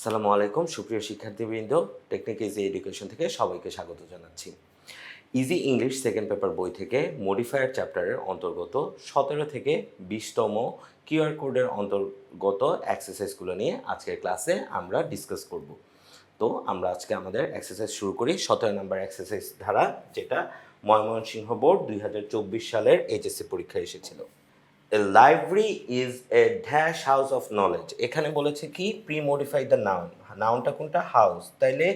আসসালামু আলাইকুম সুপ্রিয় শিক্ষার্থীবৃন্দ, টেকনিক ইজি এডুকেশন থেকে সবাইকে স্বাগত জানাচ্ছি। ইজি ইংলিশ সেকেন্ড পেপার বই থেকে মডিফায়ার চ্যাপ্টারের অন্তর্গত 17 থেকে 20তম কিউআর কোডের অন্তর্গত এক্সারসাইজগুলো নিয়ে আজকের ক্লাসে আমরা ডিসকাস করব। তো আমরা আজকে আমাদের এক্সারসাইজ শুরু করি 17 নম্বর এক্সারসাইজ ধারা, যেটা ময়মনসিংহ বোর্ড 2024 সালের এইচএসসি পরীক্ষায় এসেছিল। A library is a dash house of knowledge. এখানে বলেছে কি প্রি মডিফাই দ্য নাউন, নাউনটা কোনটা? হাউস। তাইলে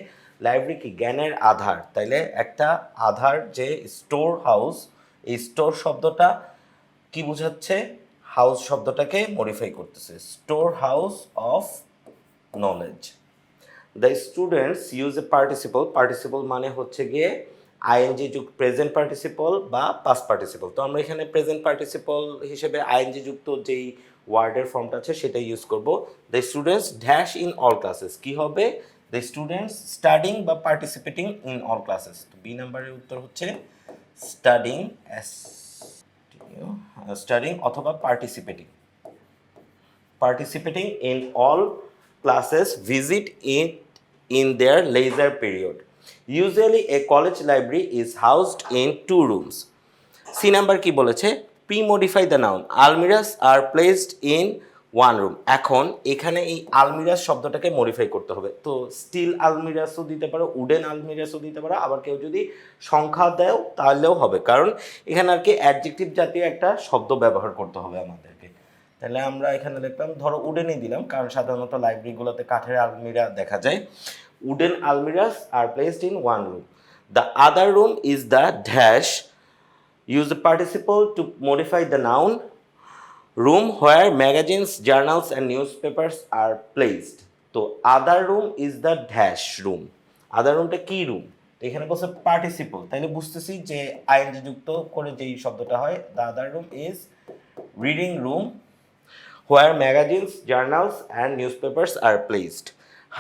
লাইব্রেরি কি জ্ঞানের আধার, তাইলে একটা আধার যে স্টোর হাউস, এই স্টোর শব্দটা কি বোঝাচ্ছে? হাউস শব্দটাকে মডিফাই করতেছে, store house of knowledge. The students use a participle, participle মানে হচ্ছে গিয়ে আইএনজি যুক্ত প্রেজেন্ট পার্টিসিপল বা পাস্ট পার্টিসিপল। তো আমরা এখানে প্রেজেন্ট পার্টিসিপল হিসেবে আইএনজি যুক্ত যেই ওয়ার্ডের ফর্মটা আছে সেটা ইউজ করব। The students dash in all classes, কি হবে? দ্য স্টুডেন্টস স্টাডিং বা পার্টিসিপেটিং ইন অল ক্লাসেস। তো বি নাম্বারের উত্তর হচ্ছে স্টাডিং, স্টাডিং অথবা participating, participating in all classes, visit it in their leisure period. Usually a college library is housed in 2 rooms. C number কি বলেছে? Pre-modify the noun. Almirahs are placed in 1 room. এখন এখানে এই আলমিরাস শব্দটাকে modify করতে হবে। তো স্টিল আলমিরাসও দিতে পারো, উডেন আলমিরাসও দিতে পারো, আবার কেউ যদি সংখ্যা দেও তাহলেও হবে, কারণ এখানে আর কি অ্যাডজেক্টিভ জাতীয় একটা শব্দ ব্যবহার করতে হবে আমাদেরকে। তাহলে আমরা এখানে লিখলাম, ধরো উডেনই দিলাম, কারণ সাধারণত লাইব্রেরিগুলোতে কাঠের আলমিরা দেখা যায়। Wooden almirahs are placed in 1 room. The other room is the dash, use the participle to modify the noun, room where magazines, journals and newspapers are placed. তো other room is the dash room, other রুমটা কি room? এখানে বলছে participle, তাইলে বুঝতেছি যে ING যুক্ত করে যেই শব্দটা হয়, the other room is reading room where magazines, journals and newspapers are placed.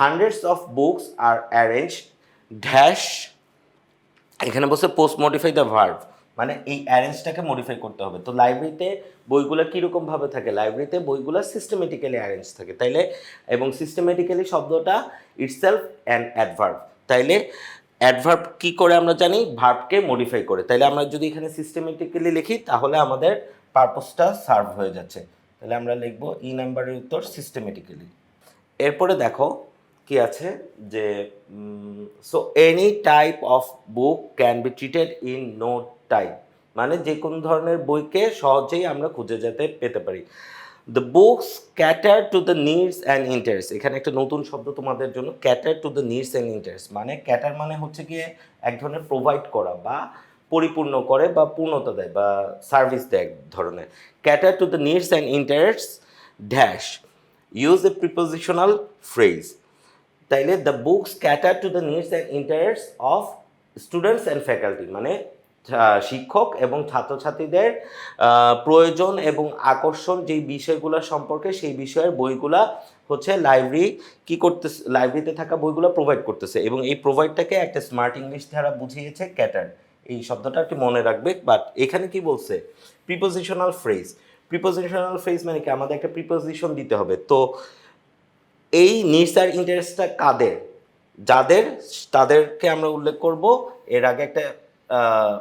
Hundreds of books are arranged dash, এখানে বলছে পোস্ট মডিফাই দ্য ভার্ব, মানে এই অ্যারেঞ্জটাকে মডিফাই করতে হবে। তো লাইব্রেরিতে বইগুলো কীরকমভাবে থাকে? লাইব্রেরিতে বইগুলো সিস্টেমেটিক্যালি অ্যারেঞ্জ থাকে, তাইলে এবং সিস্টেমেটিক্যালি শব্দটা ইটসেলফ অ্যান অ্যাডভার্ব, তাইলে অ্যাডভার্ব কি করে আমরা জানি? ভার্বকে মডিফাই করে। তাইলে আমরা যদি এখানে সিস্টেমেটিক্যালি লিখি তাহলে আমাদের পারপোজটা সার্ভ হয়ে যাচ্ছে। তাহলে আমরা লিখব ই নাম্বারের উত্তর সিস্টেমেটিক্যালি। এরপরে দেখো কি আছে যে so any type of book can be treated in no type, মানে যে কোনো ধরনের বইকে সহজেই আমরা খুঁজে যেতে পেতে পারি। The books cater to the needs and interest, এখানে একটা নতুন শব্দ তোমাদের জন্য, cater to the needs and interest. মানে ক্যাটার মানে হচ্ছে গিয়ে এক ধরনের প্রোভাইড করা বা পরিপূর্ণ করে বা পূর্ণতা দেয় বা সার্ভিস দেয় এক ধরনের। Cater to the needs and interest dash, use a prepositional phrase. তাইলে the books cater to the needs and interest of students and faculty, মানে শিক্ষক এবং ছাত্রছাত্রীদের প্রয়োজন এবং আকর্ষণ যেই বিষয়গুলো সম্পর্কে, সেই বিষয়ের বইগুলা হচ্ছে লাইব্রেরি কি করতেছে, লাইব্রেরিতে থাকা বইগুলো প্রোভাইড করতেছে, এবং এই প্রোভাইডটাকে একটা স্মার্ট ইংলিশ দ্বারা বুঝিয়েছে ক্যাটার। এই শব্দটা একটু মনে রাখবে। বাট এখানে কি বলছে? Prepositional phrase. প্রিপোজিশনাল ফ্রেজ মানে কি? আমাদের একটা প্রিপোজিশন দিতে হবে। তো এই নিডস আর ইন্টারেস্টটা কাদের? যাদের, তাদেরকে আমরা উল্লেখ করব এর আগে একটা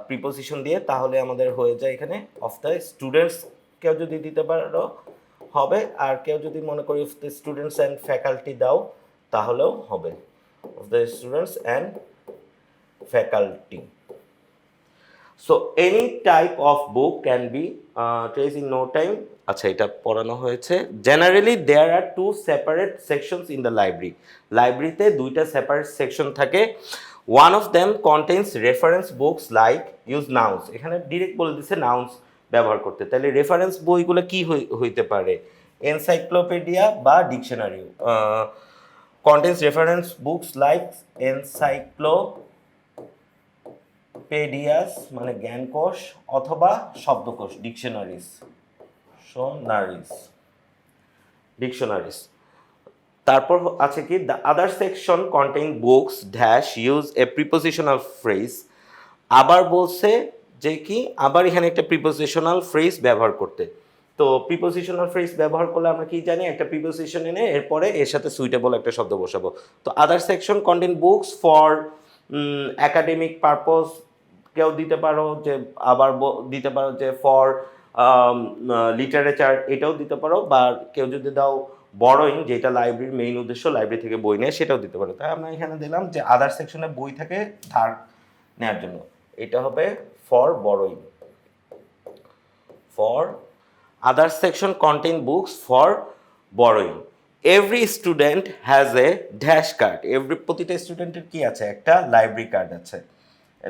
প্রিপোজিশন দিয়ে, তাহলে আমাদের হয়ে যায় এখানে অফ দ্য স্টুডেন্টস। কেউ যদি দিতে পারো হবে, আর কেউ যদি মনে করি of the students and faculty দাও তাহলেও হবে, of the students and faculty. So any type of book can be trace in no time. আচ্ছা, এটা পড়ানো হয়েছে। Generally there are 2 separate sections in the library, লাইব্রেরিতে 2টা সেপারেট সেকশন থাকে। One of them contains reference books like use nouns, এখানে direct বলে দিচ্ছে নাউন্স ব্যবহার করতে। তাহলে রেফারেন্স বইগুলো কি হইতে পারে? এনসাইক্লোপিডিয়া বা dictionary. Contains reference books like pedias মানে জ্ঞানকোষ অথবা শব্দকোষ, ডিকশনারিজ। তারপর আছে কি the other section contain books dash use a prepositional phrase. আবার বলছে যে কি, আবার এখানে একটা প্রিপোজিশনাল ফ্রেজ ব্যবহার করতে। তো প্রিপোজিশনাল ফ্রেজ ব্যবহার করলে আমরা কি জানি, একটা প্রিপোজিশন এনে এরপরে এর সাথে সুইটেবল একটা শব্দ বসাবো। তো other section contain books for academic purpose কেউ দিতে পারো, যে আবার দিতে পারো যে ফর লিটারেচার, এটাও দিতে পারো, বা কেউ যদি দাও বড়ইং, যেটা লাইব্রেরির মেইন উদ্দেশ্য লাইব্রেরি থেকে বই নেয়, সেটাও দিতে পারো। তাই আমরা এখানে দিলাম যে আদার সেকশনে বই থেকে ধার নেওয়ার জন্য, এটা হবে for borrowing. For other section contain books for borrowing. Every student has a dash card. প্রতিটা স্টুডেন্টের কি আছে, একটা লাইব্রেরি কার্ড আছে।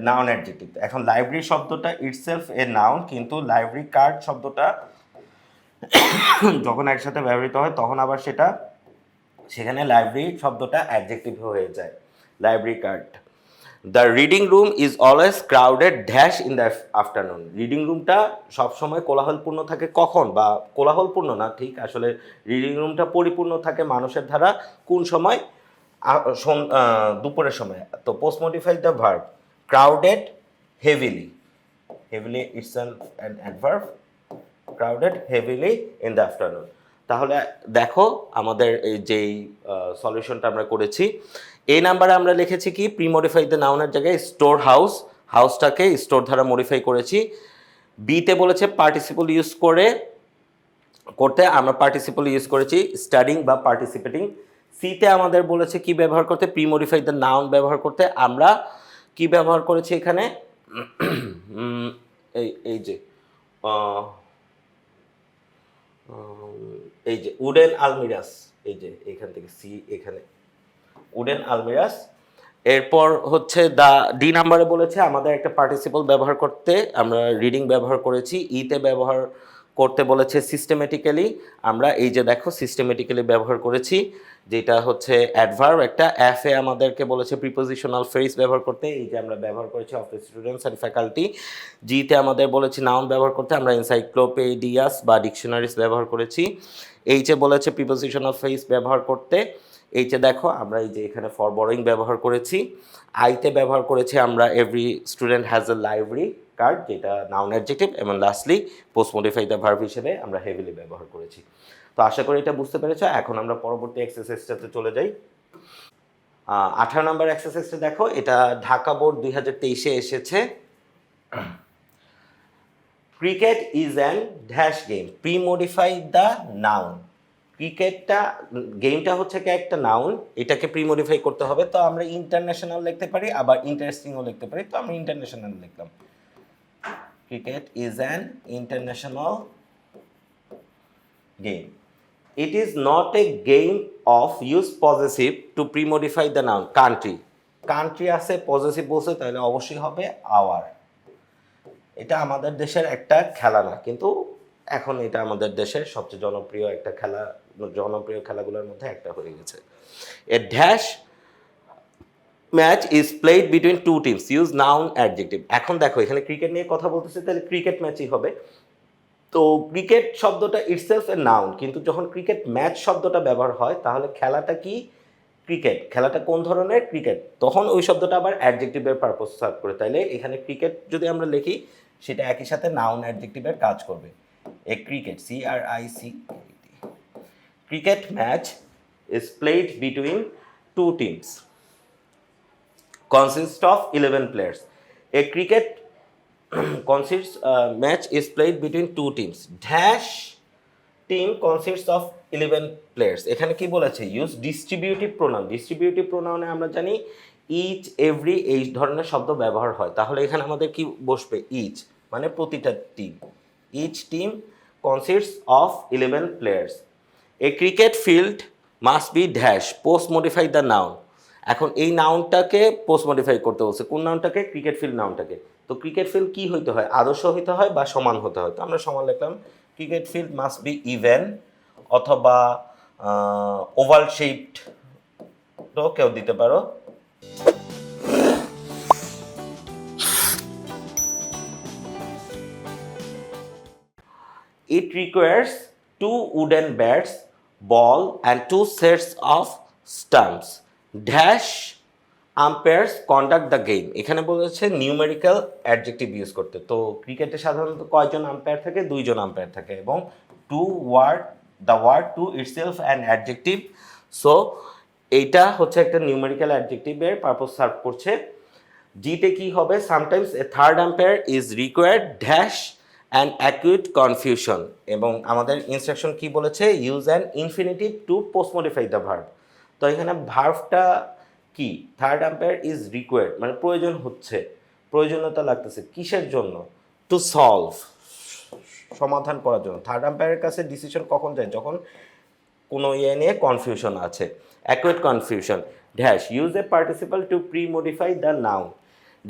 Noun adjective. এখন লাইব্রেরি শব্দটা ইটসেলফ এ নাউন, কিন্তু লাইব্রেরি কার্ড শব্দটা যখন একসাথে ব্যবহৃত হয় তখন আবার সেখানে লাইব্রেরি শব্দটা অ্যাডজেক্টিভ হয়ে যায়। Library card. The reading room is always crowded dash in the afternoon. Reading রুমটা সবসময় কোলাহলপূর্ণ থাকে কখন, বা কোলাহলপূর্ণ না ঠিক, আসলে রিডিং রুমটা পরিপূর্ণ থাকে মানুষের দ্বারা কোন সময়, দুপুরের সময়। তো post modify the verb crowded heavily. Heavily it's an adverb, crowded heavily in the afternoon. তাহলে দেখো আমাদের এই যেই সলিউশনটা আমরা করেছি, এই নাম্বারে আমরা লিখেছি কি, প্রি মডিফাই দ্য নাউনের জায়গায় স্টোর হাউস, হাউসটাকে স্টোর দ্বারা মডিফাই করেছি। বিতে বলেছে পার্টিসিপল ইউজ করতে আমরা পার্টিসিপল ইউজ করেছি স্টাডিং বা পার্টিসিপেটিং। সিতে আমাদের বলেছে কি ব্যবহার করতে, প্রি মডিফাই দ্য নাউন ব্যবহার করতে, আমরা কি ব্যবহার করেছি এখানে, এই যে এই যে উডেন আলমিরাস, এই যে এখান থেকে সি, এখানে উডেন আলমিরাস। এরপর হচ্ছে ডি নাম্বারে বলেছে আমাদের একটা পার্টিসিপল ব্যবহার করতে, আমরা রিডিং ব্যবহার করেছি। ইতে ব্যবহার করতে বলেছে সিস্টেমেটিক্যালি, আমরা এই যে দেখো সিস্টেমেটিক্যালি ব্যবহার করেছি, যেটা হচ্ছে অ্যাডভার্ব একটা। এফে আমাদেরকে বলেছে প্রিপোজিশনাল ফ্রেজ ব্যবহার করতে, এই যে আমরা ব্যবহার করেছি of the students and faculty. জিতে আমাদের বলেছে নাউন ব্যবহার করতে, আমরা এনসাইক্লোপিডিয়াস বা ডিকশনারিজ ব্যবহার করেছি। এইচে বলেছে প্রিপোজিশনাল ফ্রেজ ব্যবহার করতে, এইচে দেখো আমরা এই যে এখানে ফর বড়োইং ব্যবহার করেছি। আইতে ব্যবহার করেছি আমরা every student has A library card, যেটা নাউন অ্যাডজেক্টিভ, এবং lastly post modify the verb হিসেবে আমরা হেভিলি ব্যবহার করেছি। তো আশা করি এটা বুঝতে পেরেছো। এখন আমরা পরবর্তী এক্সারসাইজটাতে চলে যাই। 18 নম্বর এক্সারসাইজটা দেখো, এটা ঢাকা বোর্ড 2023-এ এসেছে। Cricket is an dash game, pre modify the noun. ক্রিকেটটা গেমটা হচ্ছে কি একটা নাউন, এটাকে প্রি মডিফাই করতে হবে। তো আমরা ইন্টারন্যাশনাল লিখতে পারি, আবার ইন্টারেস্টিংও লিখতে পারি। তো আমরা ইন্টারন্যাশনাল লিখলাম। Cricket is an international game. It is not a game of use possessive to pre-modify the noun. Country. Country আছে, পজিটিভ বলছে, তাহলে অবশ্যই হবে আওয়ার। এটা আমাদের দেশের একটা খেলা না, কিন্তু এখন এটা আমাদের দেশের সবচেয়ে জনপ্রিয় একটা খেলা, জনপ্রিয় খেলাগুলোর মধ্যে একটা হয়ে গেছে। A dash match is played between two teams, use noun adjective. এখন দেখো এখানে ক্রিকেট নিয়ে কথা বলতেছে, তাহলে ক্রিকেট ম্যাচই হবে। তো ক্রিকেট শব্দটা ইটসেলফ এ নাউন, কিন্তু যখন ক্রিকেট ম্যাচ শব্দটা ব্যবহার হয় তাহলে খেলাটা কি, ক্রিকেট। খেলাটা কোন ধরনের, ক্রিকেট, তখন ওই শব্দটা আবার অ্যাডজেক্টিভের পারপোজ সার্ভ করে। তাইলে এখানে ক্রিকেট যদি আমরা লিখি, সেটা একই সাথে নাউন অ্যাডজেক্টিভের কাজ করবে। A cricket, CRIC, cricket match is played between two teams, consists of 11 players. A cricket consists match is played between two teams. Dash team consists of 11 players. এখানে কি বলেছে, ইউজ ডিস্ট্রিবিউটিভ প্রোনাউন। ডিস্ট্রিবিউটিভ প্রোনাউনে আমরা জানি each, every এই ধরনের শব্দ ব্যবহার হয়। তাহলে এখানে আমাদের কি বসবে, ইচ মানে প্রতিটা team. Each team consists of 11 players. A cricket field must be dash, post modify the noun. এখন এই নাউনটাকে পোস্ট মডিফাই করতে বলছে, কোন নাউনটাকে, ক্রিকেট ফিল্ড নাউনটাকে। তো ক্রিকেট ফিল্ড কি হইতে হয়, আদর্শ হইতে হয় বা সমান হতে হয়। তো আমরা সমান লিখলাম, cricket field must be even, অথবা ওভাল শেপড তো কেউ দিতে পারো। It requires 2 wooden bats, ball and 2 sets of stumps. Dash umpires conduct the game. এখানে বলেছে নিউমেরিক্যাল অ্যাডজেক্টিভ ইউজ করতে। তো ক্রিকেটে সাধারণত কয়জন আম্পায়ার থাকে, 2 জন আম্পায়ার থাকে, এবং to word, the word to itself an adjective. So এইটা হচ্ছে একটা নিউমেরিক্যাল অ্যাডজেক্টিভের পারপোজ সার্ভ করছে। জিতে কি হবে, sometimes a third umpire is required dash and acute confusion. এবং আমাদের ইনস্ট্রাকশন কি বলেছে, use an infinitive to post modify the verb. তো এখানে ভার্বটা কি, থার্ড আম্পায়ার ইজ রিকোয়ার্ড মানে প্রয়োজন হচ্ছে, প্রয়োজনীয়তা লাগতেছে কিসের জন্য, টু সলভ সমাধান করার জন্য। থার্ড আম্পায়ারের কাছে ডিসিশন কখন যায়, যখন কোনো ইয়ে নিয়ে কনফিউশন আছে, acute confusion. Dash use a participle to pre modify the noun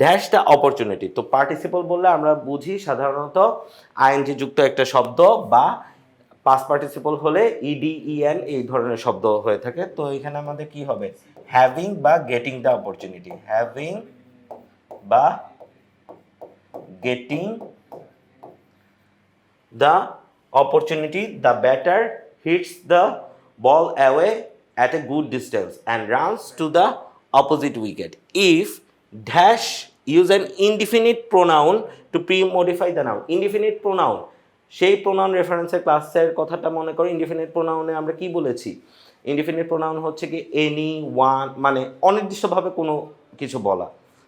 dash the opportunity. তো পার্টিসিপল বললে আমরা বুঝি সাধারণত আইএনজি যুক্ত একটা শব্দ বা পাস্ট পার্টিসিপল হলে ইডি ইএন এই ধরনের শব্দ হয়ে থাকে। তো এখানে আমাদের কি হবে, হ্যাভিং বা গেটিং দ্য অপরচুনিটি, হ্যাভিং বা getting the opportunity, the batter hits the ball away at a good distance and runs to the opposite wicket. If dash use an indefinite pronoun to pre-modify the noun. Indefinite pronoun সেই pronoun রেফারেন্সের ক্লাসের কথাটা মনে করো। Indefinite প্রোনাউনে আমরা কি বলেছি, indefinite pronoun হচ্ছে কি এনি ওয়ান, মানে অনির্দিষ্টভাবে কোনো কিছু বলা।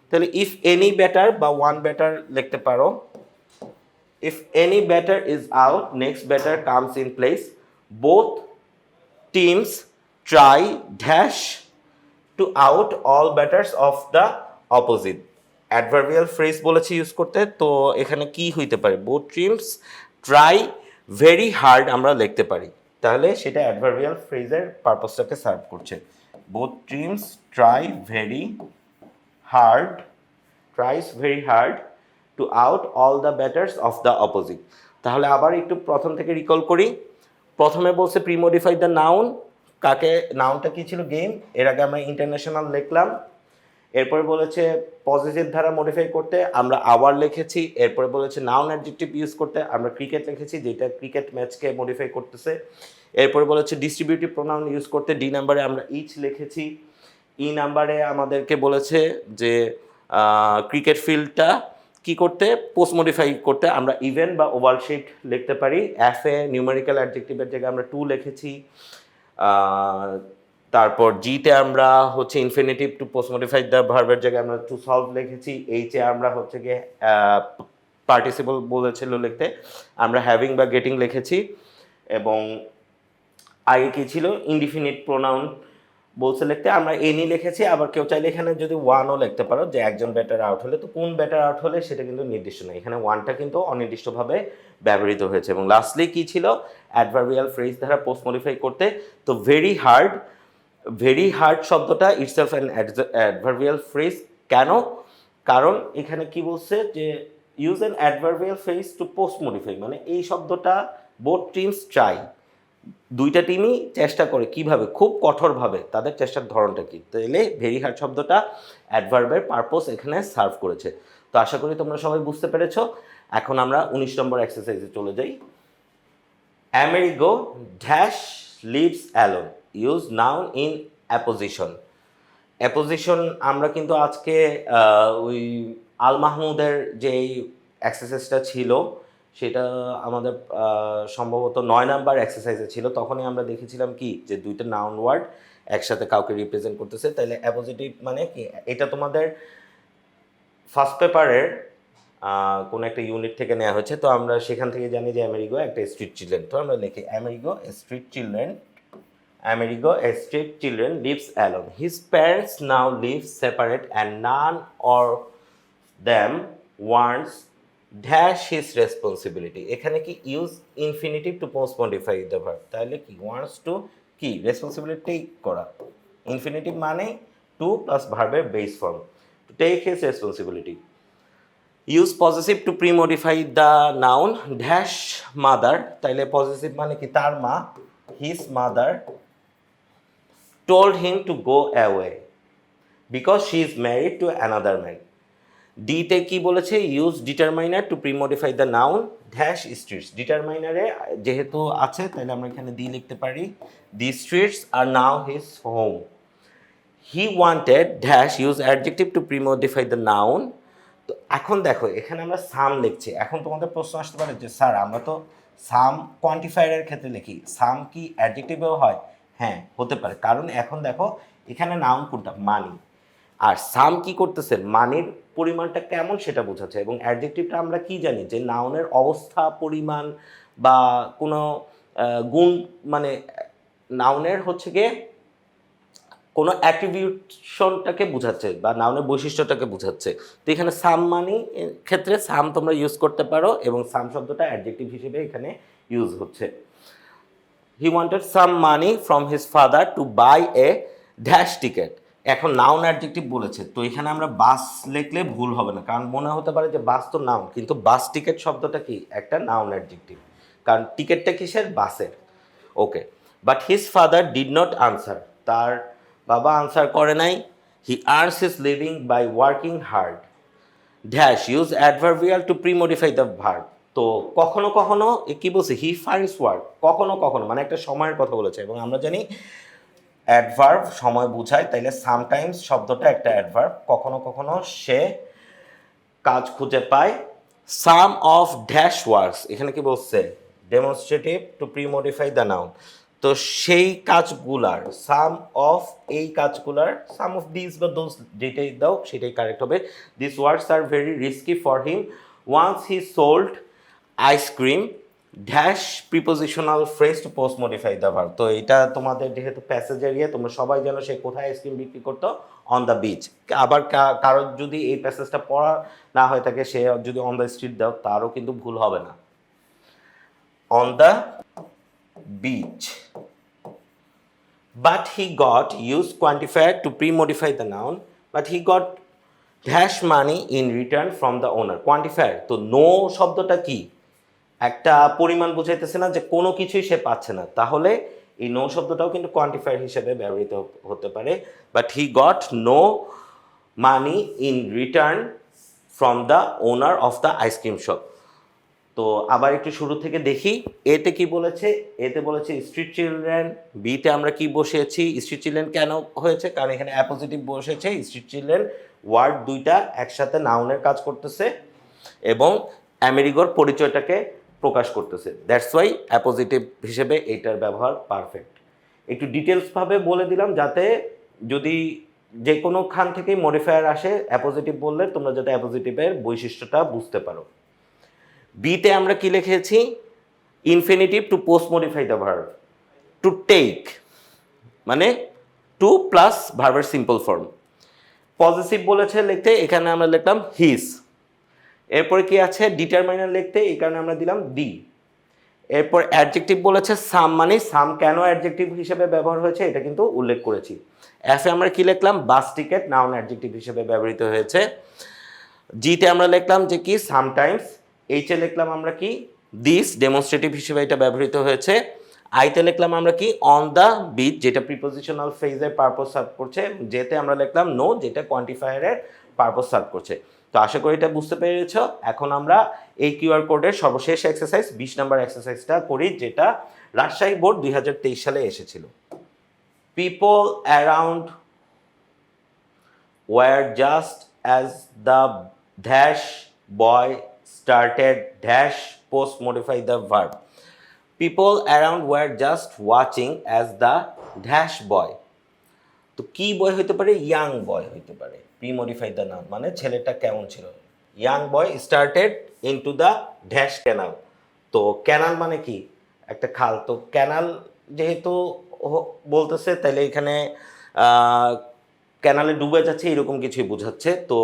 তাহলে ইফ এনি ব্যাটার বা ওয়ান ব্যাটার লিখতে পারো। If any batter is out, next batter comes in place. Both teams try dash to out all batters of the opposite. Adverbial phrase বলেছি ইউজ করতে, তো এখানে কি হইতে পারে, both teams try very hard আমরা লিখতে পারি, তাহলে সেটা অ্যাডভার্বিয়াল ফ্রেজের পারপাসটাকে সার্ভ করছে। both teams try very hard, tries very hard to out all the batters of the opposite. তাহলে আবার একটু প্রথম থেকে রিকল করি। প্রথমে বলছে প্রিমোডিফাই দ্য নাউন, কাকে, নাউনটা কি ছিল, গেম। এর আগে আমরা ইন্টারন্যাশনাল লিখলাম। এরপরে বলেছে পজিটিভ দ্বারা মডিফাই করতে, আমরা আওয়ার লিখেছি। এরপরে বলেছে নাউন অ্যাডজেক্টিভ ইউজ করতে, আমরা ক্রিকেট লিখেছি, যেটা ক্রিকেট ম্যাচকে মডিফাই করতেছে। এরপরে বলেছে ডিস্ট্রিবিউটিভ প্রোনাউন ইউজ করতে, ডি নাম্বারে আমরা ইচ লিখেছি। ই নাম্বারে আমাদেরকে বলেছে যে ক্রিকেট ফিল্ডটা কি করতে, পোস্ট মডিফাই করতে, আমরা ইভেন বা ওভাল শেপ লিখতে পারি। এফ এ নিউমেরিক্যাল অ্যাডজেক্টিভের জায়গায় আমরা টু লিখেছি। তারপর জিতে আমরা হচ্ছে infinitive to post modify the ভার্বের জায়গায় আমরা টু সলভ লিখেছি। এইচে আমরা হচ্ছে গিয়ে পার্টিসিপল বলেছিল লিখতে, আমরা হ্যাভিং বা গেটিং লিখেছি। এবং আগে কি ছিল, ইনডিফিনিট প্রোনাউন বলছে লিখতে, আমরা এনি লিখেছি। আবার কেউ চাইলে এখানে যদি ওয়ানও লিখতে পারো, যে একজন ব্যাটার আউট হলে, তো কোন ব্যাটার আউট হলে সেটা কিন্তু নির্দিষ্ট নয়, এখানে ওয়ানটা কিন্তু অনির্দিষ্টভাবে ব্যবহৃত হয়েছে। এবং লাস্টলি কি ছিল, অ্যাডভার্বিয়াল ফ্রেজ দ্বারা পোস্ট মডিফাই করতে। তো ভেরি হার্ড, ভেরি হার্ড শব্দটা ইটসেলফ অ্যান অ্যাডভার্বিয়াল ফ্রেজ। কেন, কারণ এখানে কি বলছে যে use an adverbial phrase to post modify, মানে এই শব্দটা বোথ টিমস ট্রাই, দুইটা টিমই চেষ্টা করে, কিভাবে, খুব কঠোরভাবে, তাদের চেষ্টার ধরনটা কি। তাহলে ভেরি হার্ড শব্দটা অ্যাডভার্বের পারপোজ এখানে সার্ভ করেছে। তো আশা করি তোমরা সবাই বুঝতে পেরেছো। এখন আমরা 19 নম্বর এক্সারসাইজে চলে যাই। Amerigo dash leaves alone, use noun in apposition. Apposition আমরা কিন্তু আজকে ওই আল মাহমুদের যেই এক্সারসাইজটা ছিল সেটা আমাদের সম্ভবত 9 নাম্বার এক্সারসাইজে ছিল। তখনই আমরা দেখেছিলাম কি, যে দুইটা নাউন ওয়ার্ড একসাথে কাউকে রিপ্রেজেন্ট করতেছে। তাইলে অ্যাপোজিটিভ মানে কি, এটা তোমাদের ফার্স্ট পেপারের কোনো একটা ইউনিট থেকে নেওয়া হয়েছে। তো আমরা সেখান থেকে জানি যে আমেরিগো একটা স্ট্রিট চিলড্রেন। তো আমরা লিখি Amerigo street children, Amerigo, a street children lives alone. His parents now live separate and none of them wants dash his responsibility. এখানে কি use infinitive to post modify the verb, তাহলে কি wants to কি responsibility করা, infinitive মানে to plus ভার্বের base form, to take his responsibility. Use positive to pre modify the noun dash mother, তাইলে positive মানে কি তার মা, his mother told him to go away because she is married to another man. ডিতে কি বলেছে, use determiner to premodify the noun dash streets. ডিটারমাইনারে যেহেতু আছে তাহলে আমরা এখানে দি লিখতে পারি, the streets are now his home. He wanted dash use adjective to premodify the noun. তো এখন দেখো এখানে আমরা সাম লিখছি। এখন তোমাদের প্রশ্ন আসতে পারে যে স্যার আমরা তো সাম কোয়ান্টিফায়ারের ক্ষেত্রে লিখি, সাম কি অ্যাডজেক্টিভেও হয়? হ্যাঁ হতে পারে, কারণ এখন দেখো এখানে নাউন কোনটা, মানি, আর সাম কি করতেছে, মানির পরিমাণটা কেমন সেটা বোঝাচ্ছে। এবং অ্যাডজেক্টিভটা আমরা কি জানি যে নাউনের অবস্থা, পরিমাণ বা কোনো গুণ, মানে নাউনের হচ্ছে গিয়ে কোনো অ্যাট্রিবিউশনটাকে বোঝাচ্ছে বা নাউনের বৈশিষ্ট্যটাকে বোঝাচ্ছে। তো এখানে সাম মানি ক্ষেত্রে সাম তোমরা ইউজ করতে পারো, এবং সাম শব্দটা অ্যাডজেক্টিভ হিসেবে এখানে ইউজ হচ্ছে। He wanted some money from his father to buy a dash ticket. এখন নাউন অ্যাডজেক্টিভ বলেছে, তো এখানে আমরা বাস লিখলে ভুল হবে না, কারণ মনে হতে পারে যে বাস তো নাউন, কিন্তু বাস টিকেট শব্দটা কি একটা নাউন অ্যাডজেক্টিভ, কারণ টিকেটটা কিসের, বাসের। Okay, but his father did not answer, তার বাবা আনসার করে নাই। He earns his living by working hard dash use adverbial to premodify the verb. তো কখনো কখনো কি বলছে, হি ফাইন্ডস ওয়ার্ক, কখনো কখনো মানে একটা সময়ের কথা বলেছে, এবং আমরা জানি অ্যাডভার্ব সময় বোঝায়, তাইলে সামটাইমস শব্দটা একটা অ্যাডভার্ব, কখনো কখনো সে কাজ খুঁজে পায়। সাম অফ ড্যাশ ওয়ার্কস, এখানে কি বলছে, demonstrative to premodify the noun. তো সেই কাজগুলার, সাম অফ এই কাজগুলার, সাম অফ দিস বা দোজ যেটাই দাও সেটাই কারেক্ট হবে। This works are very risky for him once he sold ice cream dash prepositional phrase to post modify the verb. তো এটা তোমাদের যেহেতু প্যাসেজের ইয়ে, তোমরা সবাই যেন সে কোথায় আইসক্রিম বিক্রি করতো, অন দ্য বিচ। আবার কারোর যদি এই প্যাসেজটা পড়া না হয়ে থাকে, সে যদি অন দ্য স্ট্রিট দাও তারও কিন্তু ভুল হবে না। On the beach, but he got use quantifier to pre-modify the noun, but he got dash money in return from the owner. Quantifier, তো no শব্দটা কি, একটা পরিমাণ বোঝাইতেছে না যে কোনো কিছুই সে পাচ্ছে না, তাহলে এই নো শব্দটাও কিন্তু কোয়ান্টিফায়ার হিসেবে ব্যবহৃত হতে পারে। But he got no money in return from the owner of the ice cream shop. তো আবার একটু শুরু থেকে দেখি, এতে কি বলেছে, এতে বলেছে স্ট্রিট চিলড্রেন, বিতে আমরা কি বসিয়েছি, স্ট্রিট চিলড্রেন কেন হয়েছে, কারণ এখানে অ্যাপোজিটিভ বসেছে। স্ট্রিট চিলড্রেন ওয়ার্ড দুইটা একসাথে নাউনের কাজ করতেছে এবং আমেরিগোর পরিচয়টাকে প্রকাশ করতেছে, দ্যাটস ওয়াই অ্যাপোজিটিভ হিসেবে এইটার ব্যবহার পারফেক্ট। একটু ডিটেলসভাবে বলে দিলাম যাতে যদি যে কোনো খান থেকেই মডিফায়ার আসে অ্যাপোজিটিভ বললে তোমরা যাতে অ্যাপোজিটিভের বৈশিষ্ট্যটা বুঝতে পারো। বিতে আমরা কি লিখেছি, infinitive to post modify the verb, to take মানে টু প্লাস ভার্বের সিম্পল ফর্ম। পজিটিভ বলেছে লিখতে, এখানে আমরা লিখলাম হিজ। এরপরে কি আছে, ডিটারমাইনার লিখতে, এই কারণে আমরা দিলাম দি। এরপর অ্যাডজেক্টিভ বলেছে সাম, মানে সাম কেন অ্যাডজেক্টিভ হিসেবে ব্যবহার হয়েছে এটা কিন্তু উল্লেখ করেছি। এফে আমরা কি লিখলাম, বাস টিকেট নাউন অ্যাডজেক্টিভ হিসেবে ব্যবহৃত হয়েছে। জিতে আমরা লিখলাম যে কি সামটাইমস। এইচে লিখলাম আমরা কি দিস, ডেমনস্ট্রেটিভ হিসেবে এটা ব্যবহৃত হয়েছে। আইতে লিখলাম আমরা কি অন দ্য বিচ, যেটা প্রিপোজিশনাল ফ্রেজের পারপোজ সার্ভ করছে। যেতে আমরা লিখলাম নো, যেটা কোয়ান্টিফায়ারের পারপোজ সার্ভ করছে। তো আশা করি এটা বুঝতে পেরেছ। এখন আমরা এই কিউআর কোডের সর্বশেষ এক্সারসাইজ 20 নম্বর এক্সারসাইজটা করি, যেটা রাজশাহী বোর্ড 2023 সালে এসেছিল। People around were just as the dash boy started dash post modify the verb. People around were just watching as the dash boy. তো কি বয় হইতে পারে, ইয়াং বয় হইতে পারে। প্রি মডিফাই দ্য নাউন মানে ছেলেটা কেমন ছিল। Young boy started into the dash canal. তো ক্যানাল মানে কি, একটা খাল। তো ক্যানাল যেহেতু বলতেছে, তাহলে এখানে ক্যানালে ডুবে যাচ্ছে এরকম কিছুই বোঝাচ্ছে। তো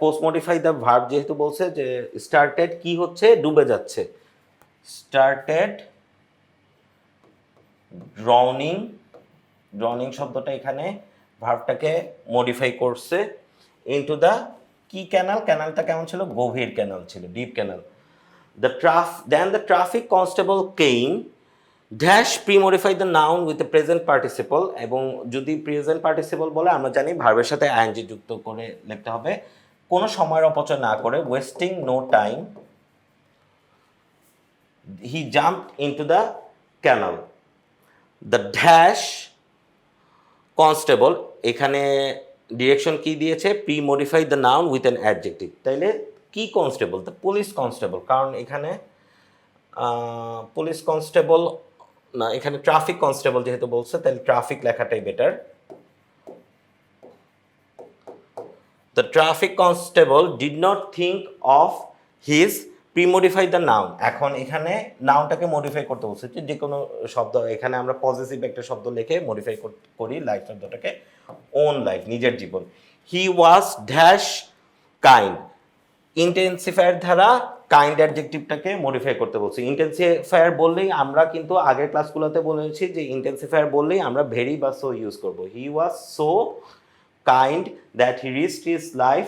পোস্ট মডিফাই দ্য ভার্ব যেহেতু বলছে যে স্টার্টেড কি হচ্ছে, ডুবে যাচ্ছে। স্টার্টেড ড্রাউনিং, ড্রাউনিং শব্দটা এখানে ভার্বটাকে মডিফাই করছে ইনটু দ্য কি ক্যানাল, ক্যানালটা কেমন ছিল, গভীর ক্যানাল ছিল, deep canal. Then the traffic constable came dash premodify the noun with the present participle. এবং যদি প্রেজেন্ট পার্টিসিপল বলে আমরা জানি ভার্বের সাথে আইএনজি যুক্ত করে লিখতে হবে, কোনো সময়ের অপচয় না করে। Wasting no time he jumped into the canal. The dash constable, এখানে ডিরেকশন কি দিয়েছে, pre modify the noun with an adjective. তাইলে কি কনস্টেবল, দ্য পুলিশ কনস্টেবল, কারণ এখানে পুলিশ কনস্টেবল না, এখানে ট্রাফিক কনস্টেবল যেহেতু বলছে তাহলে ট্রাফিক লেখাটাই better. The traffic constable did not think of his premodify the noun. এখন এখানে নাউনটাকে মডিফাই করতে বলছে, যে কোনো শব্দ এখানে আমরা পজিটিভ একটা শব্দ লিখে মডিফাই করি লাইফ শব্দটাকে, ওন লাইফ নিজের জীবন। হি ওয়াজ ড্যাশ কাইন্ড, ইন্টেন্সিফায়ার দ্বারা কাইন্ড অ্যাডজেক্টিভটাকে মডিফাই করতে বলছি। ইন্টেন্সিফায়ার বললেই আমরা কিন্তু আগের ক্লাসগুলোতে বলেছি যে ইন্টেন্সিফায়ার বললেই আমরা ভেরি বা সো ইউজ করব। He was so kind that he risked his life,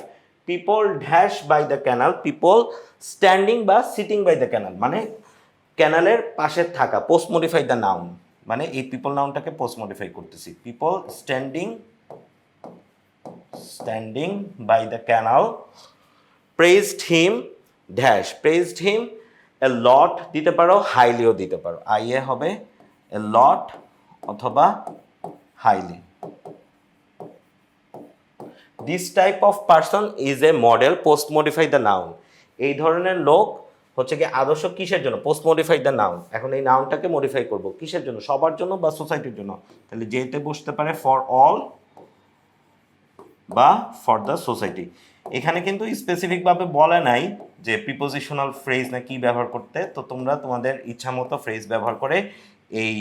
people dash by the canal, people standing বা সিটিং বাই দ্য ক্যানাল, মানে ক্যানালের পাশে থাকা, পোস্ট মডিফাই দ্য নাউন, মানে এই পিপল নাউনটাকে পোস্ট মডিফাই করতেছি। People standing by the canal praised him dash, praised him a lot দিতে পারো, হাইলিও দিতে পারো, আইএ হবে a lot অথবা highly. This type of person is a model, post modify the noun. এই ধরনের লোক হচ্ছে কি আদর্শ কিসের জন্য? Post modify the noun. এখন এই নাউনটাকে মডিফাই করব কিসের জন্য? সবার জন্য বা সোসাইটির জন্য। তাহলে যেতে বসতে পারে ফর অল বা ফর দ্য সোসাইটি। এখানে কিন্তু স্পেসিফিকভাবে বলে নাই যে প্রিপোজিশনাল ফ্রেজ না কি ব্যবহার করতে, তো তোমরা তোমাদের ইচ্ছা মতো ফ্রেজ ব্যবহার করে এই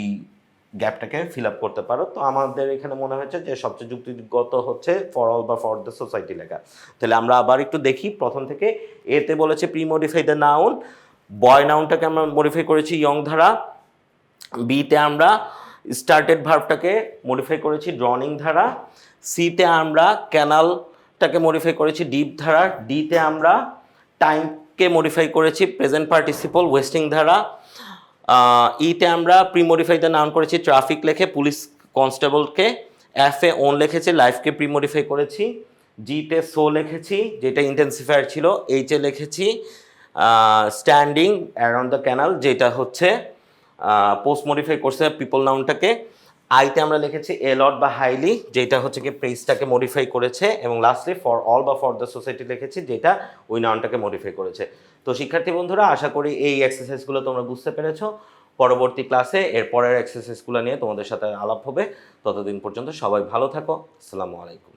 গ্যাপটাকে ফিল আপ করতে পারো। তো আমাদের এখানে মনে হয়েছে যে সবচেয়ে যুক্তিগত হচ্ছে ফর অল বা ফর দ্য সোসাইটি লেখা। তাহলে আমরা আবার একটু দেখি প্রথম থেকে। এতে বলেছে প্রি মডিফাই দ্য নাউন, বয় নাউনটাকে আমরা মডিফাই করেছি ইয়ং দ্বারা। বিতে আমরা স্টার্টেড ভার্বটাকে মডিফাই করেছি ড্রনিং দ্বারা। সিতে আমরা ক্যানালটাকে মডিফাই করেছি ডিপ দ্বারা। ডিতে আমরা টাইমকে মডিফাই করেছি প্রেজেন্ট পার্টিসিপল ওয়েস্টিং দ্বারা। ইতে আমরা প্রি মডিফাই দ্য নাউন করেছি ট্রাফিক লেখে পুলিশ কনস্টেবলকে। এফে ওন লিখেছি লাইফকে প্রি মডিফাই করেছি। জিতে সো লিখেছি যেটা ইন্টেন্সিফায়ার ছিল। এইচে লিখেছি স্ট্যান্ডিং অ্যারাউন্ড দ্য ক্যানাল যেটা হচ্ছে পোস্ট মডিফাই করছে পিপল নাউনটাকে। আইতে আমরা লিখেছি এ লট বা হাইলি যেটা হচ্ছে কি প্রেসটাকে মডিফাই করেছে, এবং লাস্টলি ফর অল বা ফর দ্য সোসাইটি লিখেছি যেটা ওই নাউনটাকে মডিফাই করেছে। তো শিক্ষার্থী বন্ধুরা, আশা করি এই এক্সারসাইজগুলো তোমরা বুঝতে পেরেছো। পরবর্তী ক্লাসে এর পরের এক্সারসাইজগুলো নিয়ে তোমাদের সাথে আলাপ হবে। ততদিন পর্যন্ত সবাই ভালো থাকো। আসসালামু আলাইকুম।